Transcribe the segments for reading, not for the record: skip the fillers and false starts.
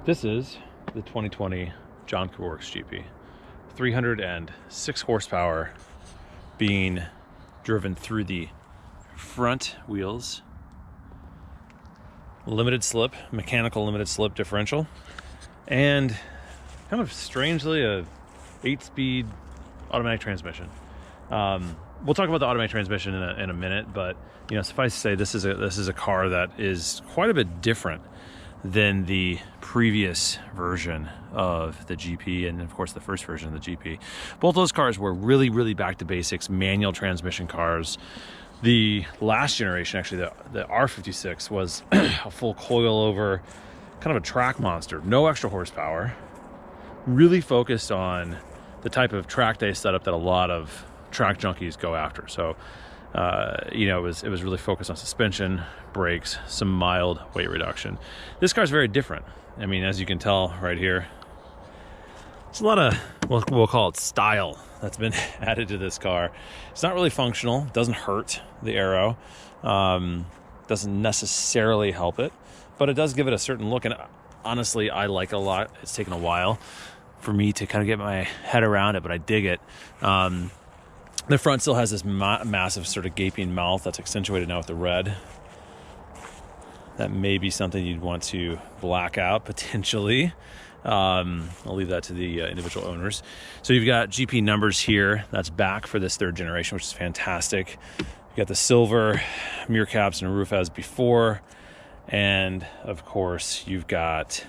This is the 2020 Jonker Works GP. 306 horsepower being driven through the front wheels. Limited slip, mechanical limited slip differential. And kind of strangely a 8-speed automatic transmission. We'll talk about the automatic transmission in a minute, but you know, suffice to say, this is a car that is quite a bit different than the previous version of the GP, and of course the first version of the GP. Both those cars were really back to basics, manual transmission cars. The last generation, actually, the R56 was a full coilover, kind of a track monster, no extra horsepower, really focused on the type of track day setup that a lot of track junkies go after. So you know, it was really focused on suspension, brakes, some mild weight reduction. This car's very different. I mean, as you can tell right here, there's a lot of, we'll call it style that's been added to this car. It's not really functional, doesn't hurt the aero, doesn't necessarily help it, but it does give it a certain look, and honestly, I like it a lot. It's taken a while for me to kind of get my head around it, but I dig it. The front still has this massive sort of gaping mouth that's accentuated now with the red. That may be something you'd want to black out potentially. I'll leave that to the individual owners. So you've got GP numbers here. That's back for this third generation, which is fantastic. You got the silver mirror caps and roof as before. And of course, you've got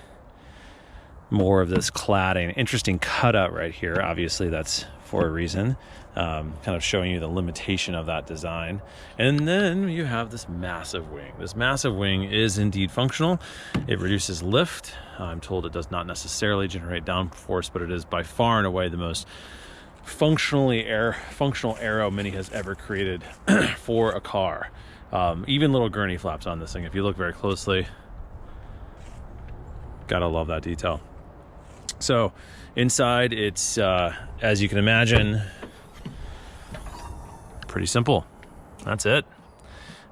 more of this cladding. Interesting cutout right here. Obviously, that's for a reason. Kind of showing you the limitation of that design. And then you have this massive wing. This massive wing is indeed functional. It reduces lift. I'm told it does not necessarily generate downforce, but it is by far and away the most functional aero Mini has ever created for a car. Even little gurney flaps on this thing. If you look very closely, gotta love that detail. So inside, it's as you can imagine, pretty simple. That's it.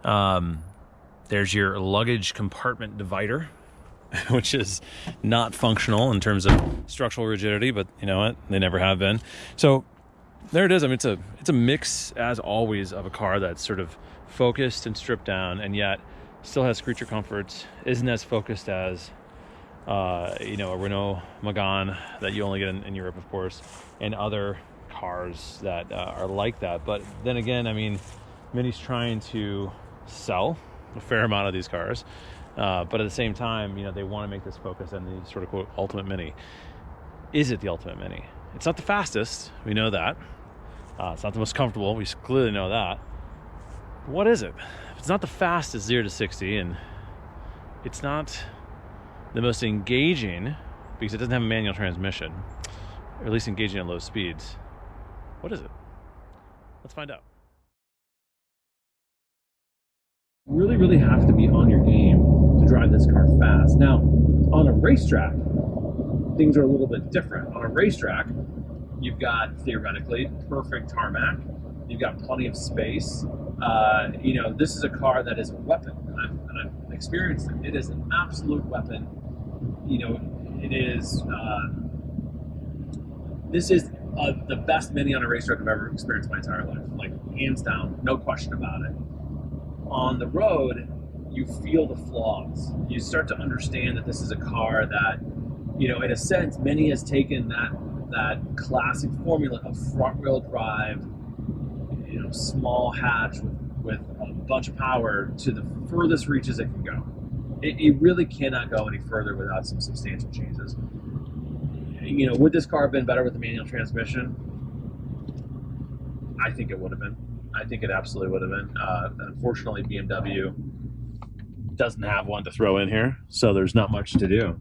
There's your luggage compartment divider, which is not functional in terms of structural rigidity, but you know what? They never have been. So there it is. I mean, it's a mix, as always, of a car that's sort of focused and stripped down, and yet still has creature comforts, isn't as focused as you know, a Renault Megane that you only get in Europe, of course, and other cars that are like that. But then again, I mean, Mini's trying to sell a fair amount of these cars, but at the same time, you know, they want to make this focus on the sort of quote ultimate Mini. Is it the ultimate Mini? It's not the fastest, we know that. It's not the most comfortable, we clearly know that. What is it? It's not the fastest 0 to 60, and it's not the most engaging because it doesn't have a manual transmission, or at least engaging at low speeds. What is it? Let's find out. You really have to be on your game to drive this car fast. Now, on a racetrack, things are a little bit different. On a racetrack, you've got theoretically perfect tarmac. You've got plenty of space. You know, this is a car that is a weapon, and I've experienced it. It is an absolute weapon. You know, it is. This is the best Mini on a racetrack I've ever experienced my entire life, like hands down, no question about it. On the road, you feel the flaws. You start to understand that this is a car that, you know, in a sense, Mini has taken that classic formula of front-wheel drive, you know, small hatch with a bunch of power to the furthest reaches it can go. It really cannot go any further without some substantial changes. You know, would this car have been better with the manual transmission? I think it would have been. I think it absolutely would have been. Unfortunately, BMW doesn't have one to throw in here, so there's not much to do.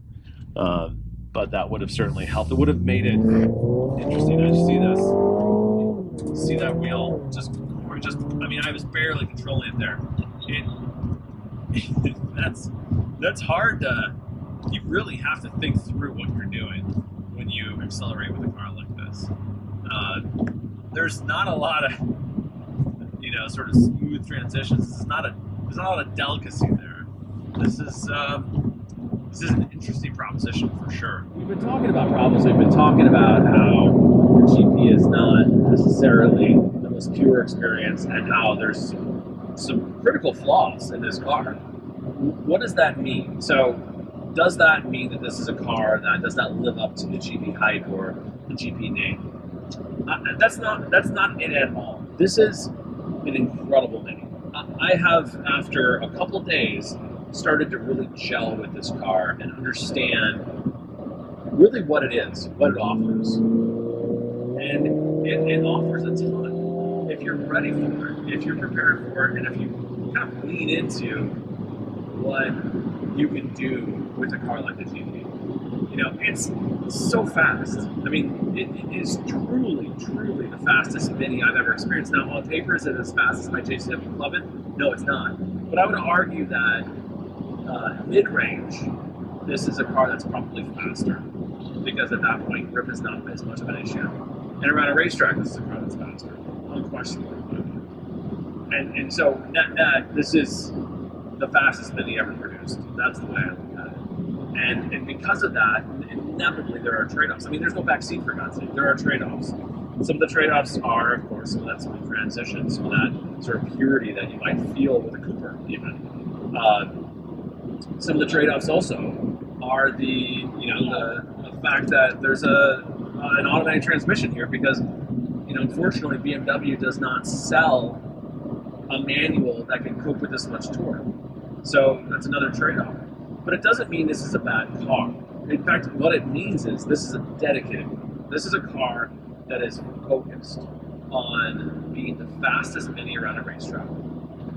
But that would have certainly helped. It would have made it interesting. I just see this. See that wheel? Just. I mean, I was barely controlling it there. That's hard to. You really have to think through what you're doing when you accelerate with a car like this. There's not a lot of, you know, sort of smooth transitions. There's not a lot of delicacy there. This is this is an interesting proposition for sure. We've been talking about problems. We've been talking about how the GP is not necessarily the most pure experience and how there's some critical flaws in this car. What does that mean? So, does that mean that this is a car that does not live up to the GP hype or the GP name? That's not it at all. This is an incredible Mini. I have, after a couple days, started to really gel with this car and understand really what it is, what it offers. And it offers a ton. If you're ready for it, if you're prepared for it, and if you kind of lean into what you can do with a car like the GP. You know, it's so fast. I mean, it is truly, truly the fastest Mini I've ever experienced. Now, on paper, is it as fast as my JCW Clubbin? No, it's not. But I would argue that mid-range, this is a car that's probably faster, because at that point, grip is not as much of an issue. And around a racetrack, this is a car that's faster, unquestionably. And so, net, this is the fastest Mini ever produced. That's the way I look at it. And because of that, inevitably there are trade-offs. I mean, there's no backseat, for God's sake. There are trade-offs. Some of the trade-offs are, of course, some of that smooth transition, some of that sort of purity that you might feel with a Cooper, even. Some of the trade-offs also are the fact that there's an automatic transmission here, because unfortunately BMW does not sell a manual that can cope with this much torque. So that's another trade-off. But it doesn't mean this is a bad car. In fact, what it means is this is a dedicated car. This is a car that is focused on being the fastest Mini around a racetrack,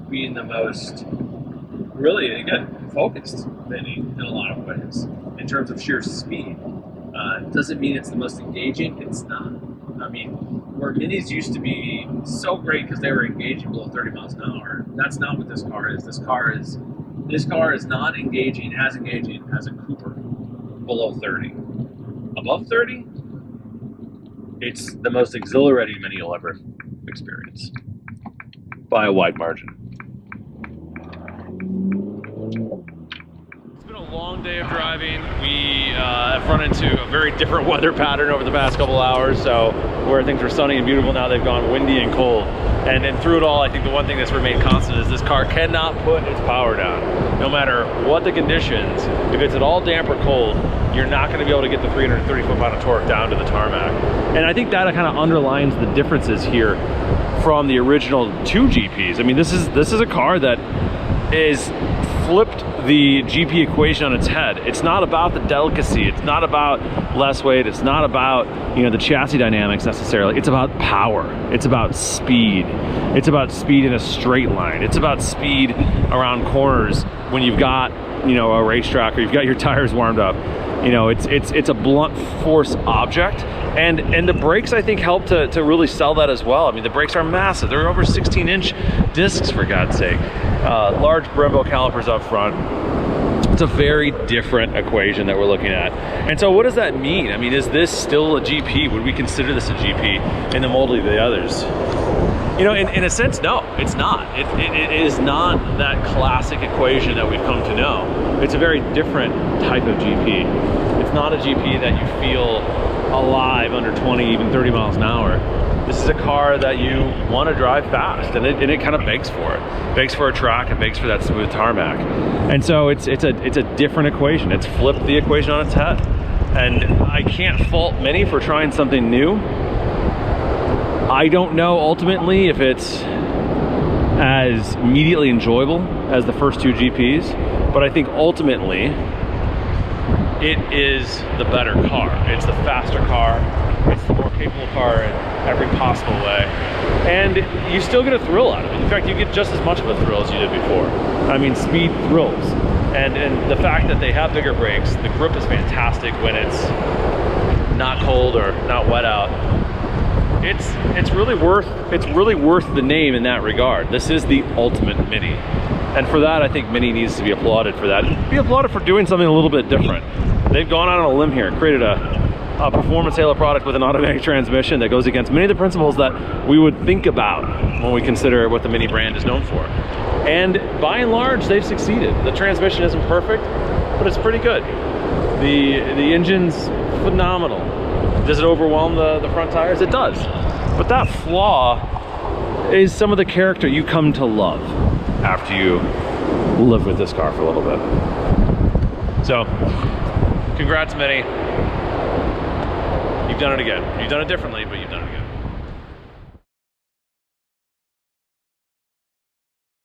being the most, really, again, focused Mini in a lot of ways, in terms of sheer speed. Doesn't mean it's the most engaging, it's not. I mean, where Minis used to be so great because they were engaging below 30 miles an hour, that's not what this car is. This car is not engaging as a Cooper below 30. Above 30, it's the most exhilarating Mini you'll ever experience by a wide margin. It's been a long day of driving. We have run into a very different weather pattern over the past couple hours. So where things were sunny and beautiful, now they've gone windy and cold. And through it all, I think the one thing that's remained constant is this car cannot put its power down. No matter what the conditions, if it's at all damp or cold, you're not going to be able to get the 330 foot-pound of torque down to the tarmac. And I think that kind of underlines the differences here from the original two GPs. I mean, this is a car that is flipped the GP equation on its head. It's not about the delicacy. It's not about less weight. It's not about, the chassis dynamics necessarily. It's about power. It's about speed. It's about speed in a straight line. It's about speed around corners when you've got, a racetrack or you've got your tires warmed up. It's a blunt force object. And the brakes, I think, help to really sell that as well. I mean, the brakes are massive. They're over 16-inch discs, for God's sake. Large Brembo calipers up front. It's a very different equation that we're looking at. And so what does that mean? I mean, is this still a GP? Would we consider this a GP in the mold of the others? In a sense, no, it's not. It is not that classic equation that we've come to know. It's a very different type of GP. It's not a GP that you feel alive under 20, even 30 miles an hour. This is a car that you want to drive fast, and it kind of begs for it. Begs for a track, it begs for that smooth tarmac. And so it's a different equation. It's flipped the equation on its head. And I can't fault Mini for trying something new. I don't know ultimately if it's as immediately enjoyable as the first two GPs, but I think ultimately it is the better car. It's the faster car. It's the more capable car in every possible way. And you still get a thrill out of it. In fact, you get just as much of a thrill as you did before. I mean, speed thrills. And the fact that they have bigger brakes, the grip is fantastic when it's not cold or not wet out. It's really worth the name in that regard. This is the ultimate Mini. And for that, I think Mini needs to be applauded for that. Be applauded for doing something a little bit different. They've gone out on a limb here, created a performance halo product with an automatic transmission that goes against many of the principles that we would think about when we consider what the Mini brand is known for. And by and large, they've succeeded. The transmission isn't perfect. but it's pretty good. The engine's phenomenal. Does it overwhelm the front tires? It does. But that flaw is some of the character you come to love after you live with this car for a little bit. So, congrats, Mini. You've done it again. You've done it differently, but you've done it again.